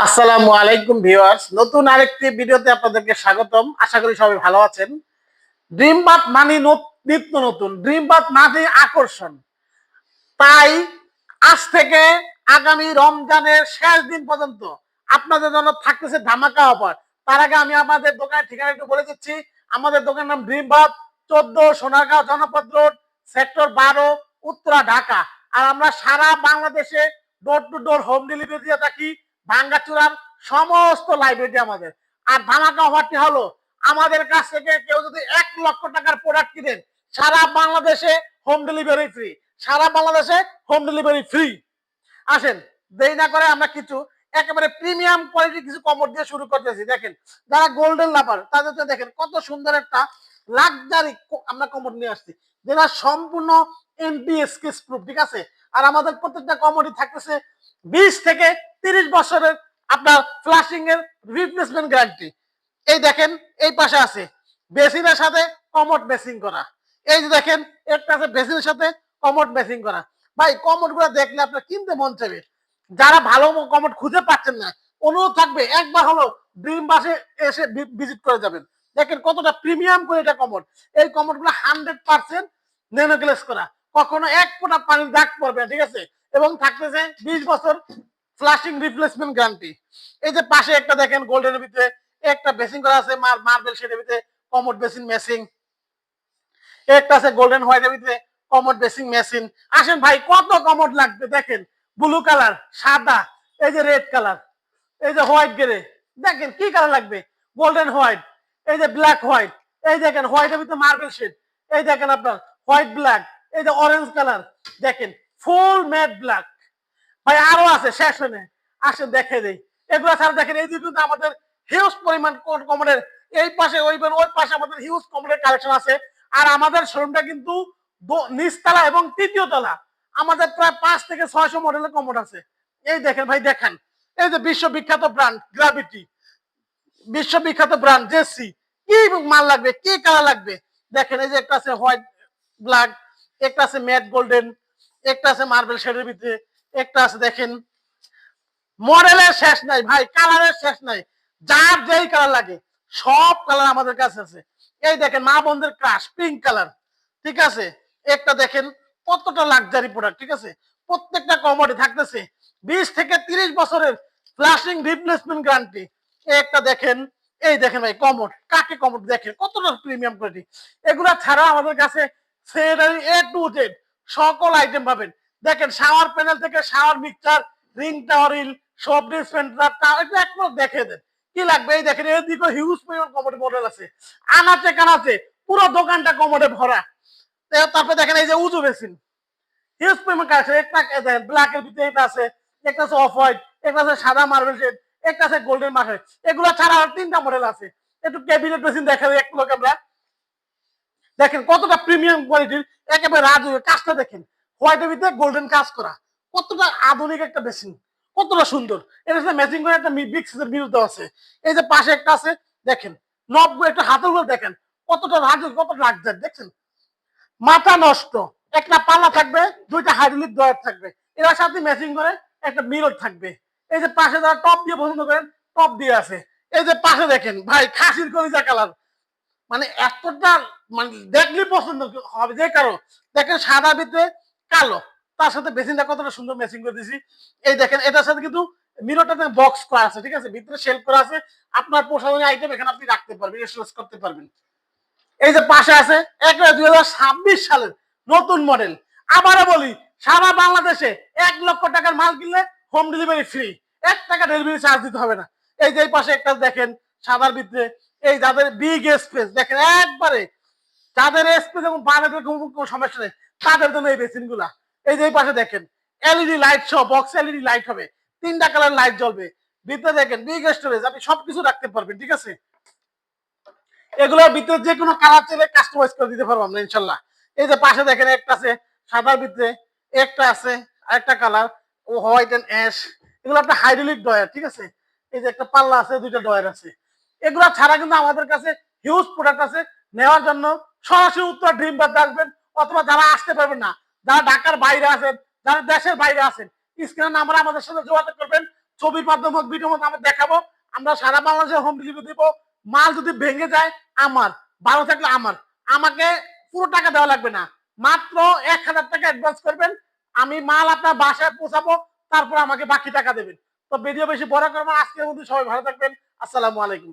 আসসালামু আলাইকুম ভিউয়ার্স, নতুন আরেকটি ভিডিওতে আপনাদেরকে স্বাগতম। আশা করি সবাই ভালো আছেন। ড্রিম বাথ মানে নিত্য নতুন, ড্রিম বাথ মানে আকর্ষণ। তাই আজ থেকে আগামী রমজানের শেষ দিন পর্যন্ত আপনাদের জন্য থাকতেছে ধামাকা অফার। তার আগে আমি আমাদের দোকানের ঠিকানা একটু বলে দিচ্ছি। আমাদের দোকানের নাম ড্রিম বাথ, 14 সোনারগাঁও জনপদ রোড, সেক্টর 12, উত্তরা, ঢাকা। আর আমরা সারা বাংলাদেশে door to door home delivery দিয়ে থাকি। ভাঙ্গাচুরার সমস্ত লাইব্রেরি আমাদের। আর ধামাকা অফারটি হলো, আমাদের কাছ থেকে কেউ যদি 1 লক্ষ টাকার প্রোডাক্ট কিনেন, সারা বাংলাদেশে হোম ডেলিভারি ফ্রি। সারা বাংলাদেশে হোম ডেলিভারি ফ্রি। আসেন, দেরি না করে আমরা কিছু একেবারে প্রিমিয়াম কোয়ালিটি কিছু কমোড দিয়ে শুরু করতেছি। দেখেন, যারা গোল্ডেন লাভার তাদের তো দেখেন কত সুন্দর একটা লাক্সারি আমরা কমোড নিয়ে আসছি, যেটা সম্পূর্ণ এনপিএসকেস প্রুফ, ঠিক আছে। আর আমাদের প্রত্যেকটা কমোডই থাকতেছে 20 থেকে 30 বছরের আপনার ফ্লাশিং এর রিপ্লেসমেন্ট গ্যারান্টি। এই দেখেন, এই পাশে আছে বেসিনের সাথে কমোড বেসিং করা। এই যে দেখেন, একটা আছে বেসিনের সাথে কমোড বেসিং করা। ভাই, কমোড গুলো দেখলে আপনার কিনতে মন চাইবে। যারা ভালো কমোড খুঁজে পাচ্ছেন না, অনুরোধ থাকবে একবার হলো ড্রিম বাসে এসে ভিজিট করে যাবেন। দেখেন কতটা প্রিমিয়াম করে এটা কমোড। এই কমোড গুলো 100% ন্যানো গ্লেজ করা, কখনো এক ফোঁটা পানির দাগ পড়বে না, ঠিক আছে। এবং থাকতেছে 20 বছর ফ্লাশিং রিপ্লেসমেন্ট গ্যারান্টি। এই যে পাশে একটা দেখেন গোল্ডেনের ভিতরে একটা বেসিং করা আছে, মার্বেল শেডের ভিতরে কমোড বেসিং মেসিং। একটা আছে গোল্ডেন হোয়াইটের ভিতরে কমোড বেসিং মেশিন। আসেন ভাই, কত কমোড লাগবে দেখেন। ব্লু কালার, সাদা, এই যে রেড কালার, এই যে হোয়াইট গ্রে, দেখেন কি কালার লাগবে। গোল্ডেন হোয়াইট, এই যে ব্ল্যাক হোয়াইট, এই দেখেন হোয়াইটের ভিতরে মার্বেল শেড, এই দেখেন আপনার হোয়াইট ব্ল্যাক, এই যে অরেঞ্জ কালার, দেখেন ফুল ম্যাট ব্ল্যাক। ভাই আরো আছে, শেষ হয়ে আসেন দেখে দেই। এগুলো ছাড়া দেখেন এই দুটো আমাদের হিউজ পরিমাণ কমোডের এই পাশে ওই পাশে আমাদের হিউজ কমোডের কালেকশন আছে। আর আমাদের শোরুমটা কিন্তু নিচতলা এবং তৃতীয় তলা। আমাদের প্রায় 5 থেকে 600 মডেলের কমোড আছে। এই দেখেন ভাই, দেখেন এই যে বিশ্ববিখ্যাত ব্র্যান্ড গ্র্যাভিটি, বিশ্ববিখ্যাত ব্র্যান্ড জেসি। কি মাল লাগবে, কি কালার লাগবে দেখেন। এই যে একটা আছে হোয়াইট ব্ল্যাক, একটা আছে ম্যাট গোল্ডেন, একটা আছে মার্বেল শেডের ভিতরে, একটা আছে দেখেন। মডেলের শেষ নাই ভাই, কালারের শেষ নাই। যার যেই কালার লাগে সব কালার আমাদের কাছে আছে। এই দেখেন মা বোনদের ক্রাশ পিঙ্ক কালার, ঠিক আছে। একটা দেখেন কতটা লাক্সারি প্রোডাক্ট, ঠিক আছে। প্রত্যেকটা কমোডি থাকতেছে 20 থেকে 30 বছরের ফ্লাশিং রিপ্লেসমেন্ট গ্যারান্টি। একটা দেখেন, এই দেখেন ভাই কমোড, কাকে কমোড দেখেন কতটা প্রিমিয়াম কোয়ালিটি। এগুলা ছাড়া আমাদের কাছে সেটারি এ টু জেড সকল আইটেম পাবেন। দেখেন শাওয়ার প্যানেল থেকে শাওয়ার মিক্সচার, রিং টাওয়ারিল, সব ডিসপেন্সার, এটা একবার দেখে দেন কি লাগবে। এই দেখেন এদিকে হিউজ পরিমাণ কমোড মডেল আছে, আনাচে কানাচে পুরো দোকানটা কমোডে ভরা। তারপরে দেখেন এই যে উজু বেসিন, হিউজ পরিমাণ কালেকশন। একটা ব্ল্যাক এর ভিতরে এটা আছে, একটা আছে অফ হোয়াইট, একটা আছে সাদা মার্বেল শেড, একটা আছে গোল্ডেন মার্বেল। এগুলো ছাড়া আর 3টা মডেল আছে। একটু ক্যাবিনেট বেসিন দেখা যায় এক লোক আমরা। দেখেন কতটা প্রিমিয়াম কোয়ালিটির, একেবারে রাজু কাজটা দেখেন। হোয়াইটের ভিতরে গোল্ডেন কাজ করা, কতটা আধুনিক একটা বেসিন, কতটা সুন্দর। এর সাথে ম্যাচিং করে একটা বিক্সের বিরুদ্ধে আছে। এই যে পাশে একটা আছে দেখেন, নবগুলো একটা হাতলগুলো দেখেন কতটা রাজু, কতটা লাগজার দেখছেন। মাথা নষ্ট। একটা পাল্লা থাকবে, 2টা হাইড্রোলিক ড্রয়ার থাকবে, এর সাথে ম্যাচিং করে একটা মিরর থাকবে। এই যে পাশে যারা টপ দিয়ে পছন্দ করেন টপ দিয়ে আছে। এই যে পাশে দেখেন ভাই খাসির কলিজা কালার, মানে এতটা মানে দেখলে পছন্দ হবে যে কারো। দেখেন সাদা ভিতরে কালো, তার সাথে বেসিনটা কতটা সুন্দর ম্যাচিং করে দিয়েছি। এই দেখেন এটার সাথে কিন্তু মিররটাতে বক্স করা আছে, ঠিক আছে, ভিতরে শেলফ করা আছে। আপনার প্রসাধনী আইটেম এখানে আপনি রাখতে পারবেন, স্টোরেজ করতে পারবেন। এই যে পাশে আছে একেবারে 2026 সালের নতুন মডেল। আবারও বলি, সারা বাংলাদেশে 1 লক্ষ টাকার মাল কিনলে হোম ডেলিভারি ফ্রি, 1 টাকা ডেলিভারি চার্জ দিতে হবে না। এই যে এই পাশে একটা দেখেন সাদার ভিতরে, এই যাদের বিগ স্পেস দেখেন একবারে, যাদের স্পেস এবং বাজেটের কোনো সমস্যা নেই তাদের জন্য এই বেসিন গুলা। এই যে এই পাশে দেখেন এলইডি লাইট সহ বক্স এলইডি লাইট হবে, 3টা কালার লাইট জ্বলবে। ভিতরে দেখেন বিগ স্টোরেজ, আপনি সবকিছু রাখতে পারবেন, ঠিক আছে। এগুলোর ভিতরে যে কোনো কালার চাইলে কাস্টমাইজ করে দিতে পারবো আমরা ইনশাল্লাহ। এই যে পাশে দেখেন একটা আছে সাদার ভিতরে, একটা আছে আরেকটা কালার ও হোয়াইট এন্ড অ্যাশ। এগুলো একটা হাইড্রোলিক ড্রয়ার, ঠিক আছে। এই যে একটা পাল্লা আছে, 2টা ড্রয়ার আছে। এগুলো ছাড়া কিন্তু আমাদের কাছে হিউজ প্রোডাক্ট আছে নেওয়ার জন্য। সরাসরি উত্তর ড্রিম বাদ আসবেন, অথবা যারা আসতে পারবেন না, যারা ঢাকার বাইরে আছেন, যারা দেশের বাইরে আছেন, স্ক্রিনের নাম্বারে আমাদের সাথে যোগাযোগ করবেন। ছবির মাধ্যমে হোক ভিডিওর মধ্যে আমরা দেখাবো। আমরা সারা বাংলাদেশে হোম ডেলিভারি দিব। মাল যদি ভেঙে যায় আমার, ভালো থাকলে আমার, আমাকে পুরো টাকা দেওয়া লাগবে না, মাত্র 1000 টাকা অ্যাডভান্স করবেন, আমি মাল আপনার বাসায় পৌঁছাবো, তারপর আমাকে বাকি টাকা দেবেন। তো ভিডিও বেশি বড় করবো না, আজকের মধ্যে সবাই ভালো থাকবেন। আসসালামু আলাইকুম।